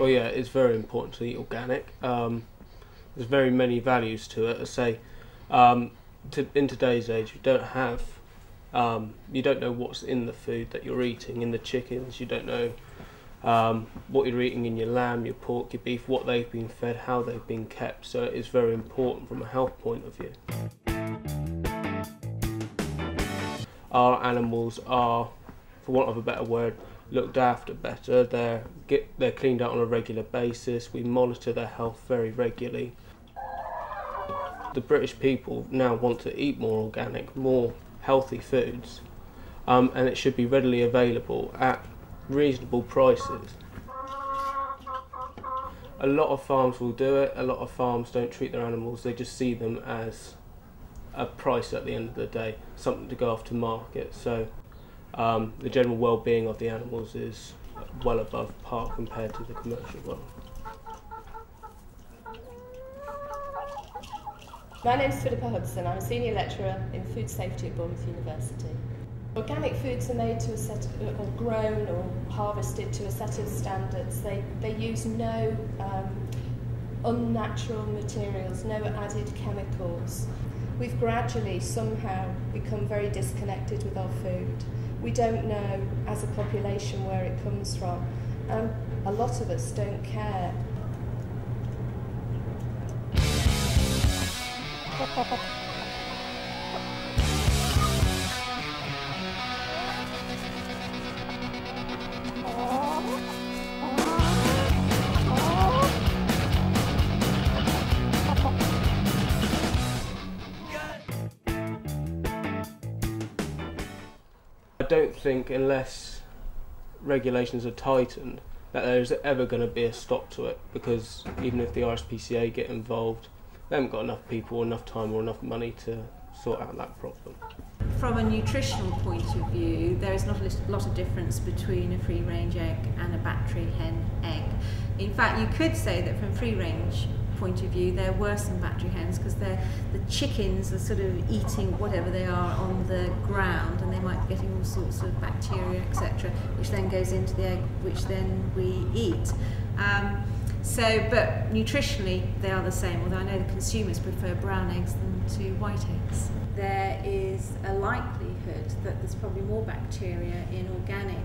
Well, yeah, it's very important to eat organic. There's very many values to it. I say, in today's age, you don't know what's in the food that you're eating. In the chickens, you don't know what you're eating in your lamb, your pork, your beef, what they've been fed, how they've been kept. So it's very important from a health point of view. Our animals are, for want of a better word, looked after better. They're cleaned out on a regular basis. We monitor their health very regularly. The British people now want to eat more organic, more healthy foods, and it should be readily available at reasonable prices. A lot of farms will do it. A lot of farms don't treat their animals. They just see them as a price at the end of the day, something to go off to market. So the general well-being of the animals is well above par compared to the commercial world. My name is Philippa Hudson. I'm a senior lecturer in food safety at Bournemouth University. Organic foods are made to a set of, or grown or harvested to a set of standards. They use no unnatural materials, no added chemicals. We've gradually somehow become very disconnected with our food. We don't know as a population where it comes from, and a lot of us don't care. I don't think, unless regulations are tightened, that there's ever going to be a stop to it, because even if the RSPCA get involved, they haven't got enough people, enough time or enough money to sort out that problem. From a nutritional point of view, there is not a lot of difference between a free-range egg and a battery hen egg. In fact, you could say that from free-range point of view, they're worse than battery hens, because the chickens are sort of eating whatever they are on the ground, and they might be getting all sorts of bacteria, etc., which then goes into the egg, which then we eat. But nutritionally they are the same, although I know the consumers prefer brown eggs than to white eggs. There is a likelihood that there's probably more bacteria in organic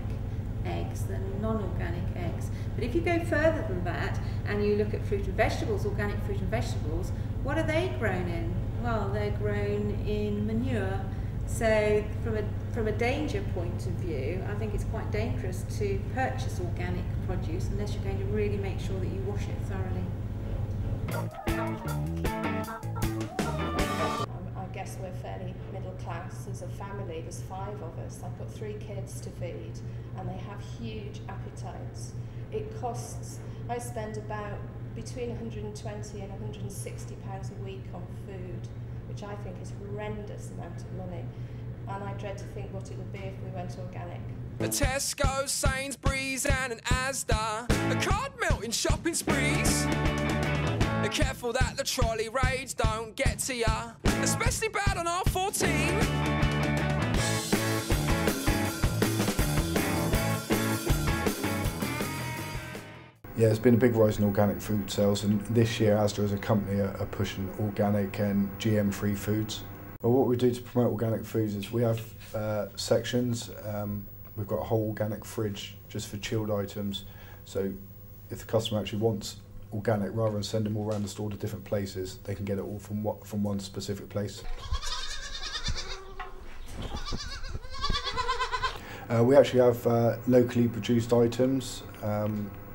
eggs than non-organic eggs. But if you go further than that and you look at fruit and vegetables, organic fruit and vegetables, what are they grown in? Well, they're grown in manure. So from a danger point of view, I think it's quite dangerous to purchase organic produce unless you're going to really make sure that you wash it thoroughly. I guess we're fairly middle class as a family. There's 5 of us. I've got 3 kids to feed, and they have huge appetites. It costs, I spend about between 120 and 160 pounds a week on food, which I think is a horrendous amount of money, and I dread to think what it would be if we went organic. A Tesco, Sainsbury's and an Asda, a card melting shopping sprees. Be careful that the trolley raids don't get to ya, especially bad on R14. Yeah, there's been a big rise in organic food sales, and this year Asda as a company are pushing organic and GM-free foods. Well, what we do to promote organic foods is we have sections. We've got a whole organic fridge just for chilled items, so if the customer actually wants organic, rather than send them all around the store to different places, they can get it all from one specific place. We actually have locally produced items,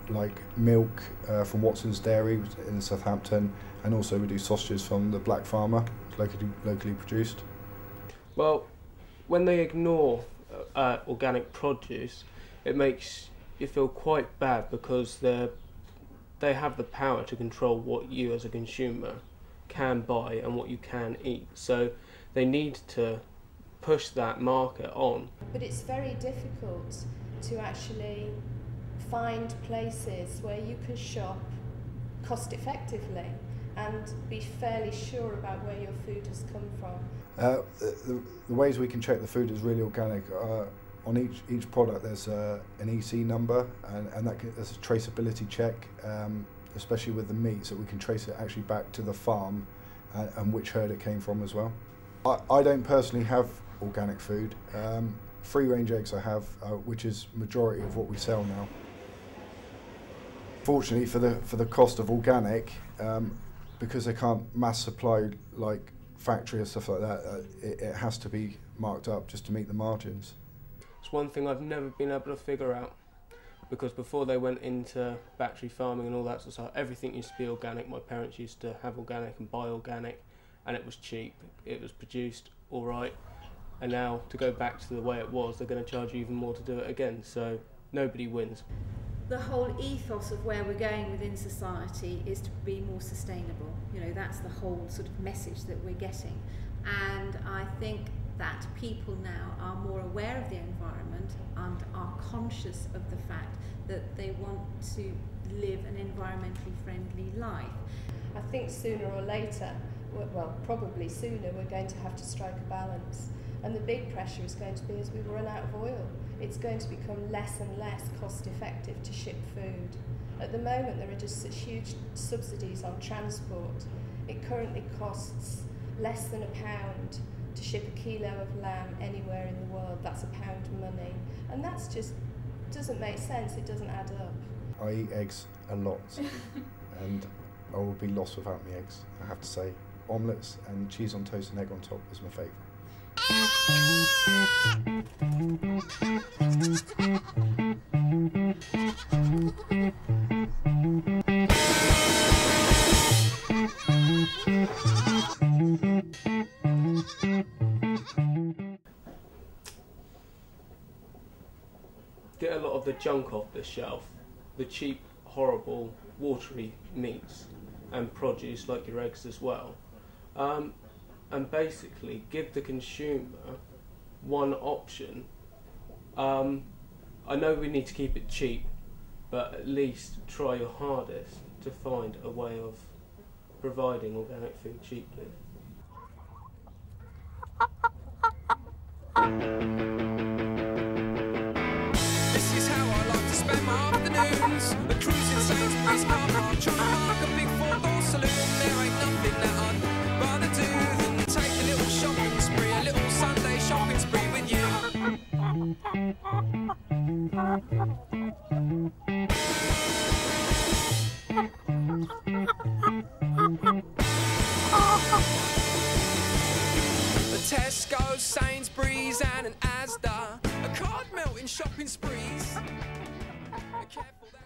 like milk from Watson's Dairy in Southampton, and also we do sausages from the Black Farmer, locally produced. Well, when they ignore organic produce, it makes you feel quite bad, because they have the power to control what you as a consumer can buy and what you can eat. So they need to push that market on. But it's very difficult to actually find places where you can shop cost effectively and be fairly sure about where your food has come from. The ways we can check the food is really organic. on each product there's an EC number, and there's a traceability check, especially with the meat, so we can trace it actually back to the farm and which herd it came from as well. I don't personally have organic food. Free range eggs I have, which is majority of what we sell now. Fortunately for the cost of organic, because they can't mass supply like factory or stuff like that, it has to be marked up just to meet the margins. It's one thing I've never been able to figure out, because before they went into battery farming and all that sort of stuff, everything used to be organic. My parents used to have organic and buy organic, and it was cheap. It was produced all right, and now to go back to the way it was, they're going to charge you even more to do it again, so nobody wins. The whole ethos of where we're going within society is to be more sustainable. You know, that's the whole sort of message that we're getting. And I think that people now are more aware of the environment and are conscious of the fact that they want to live an environmentally friendly life. I think sooner or later, well, probably sooner, we're going to have to strike a balance. And the big pressure is going to be as we run out of oil. It's going to become less and less cost effective to ship food. At the moment there are just such huge subsidies on transport. It currently costs less than £1 to ship a kilo of lamb anywhere in the world. That's £1 money. And that's just doesn't make sense, it doesn't add up. I eat eggs a lot and I will be lost without my eggs, I have to say. Omelettes and cheese on toast and egg on top is my favourite. Get a lot of the junk off the shelf, the cheap, horrible, watery meats and produce like your eggs as well. And basically give the consumer one option. I know we need to keep it cheap, but at least try your hardest to find a way of providing organic food cheaply. This is how I like to spend my afternoons. A cruising Sainsbury's car park, trying to mark a big four-door saloon. There ain't nothing that I'd rather do than take a little shopping spree, a little Sunday shopping spree with you. A Tesco, Sainsbury's and an Asda, a card melting shopping sprees. Careful that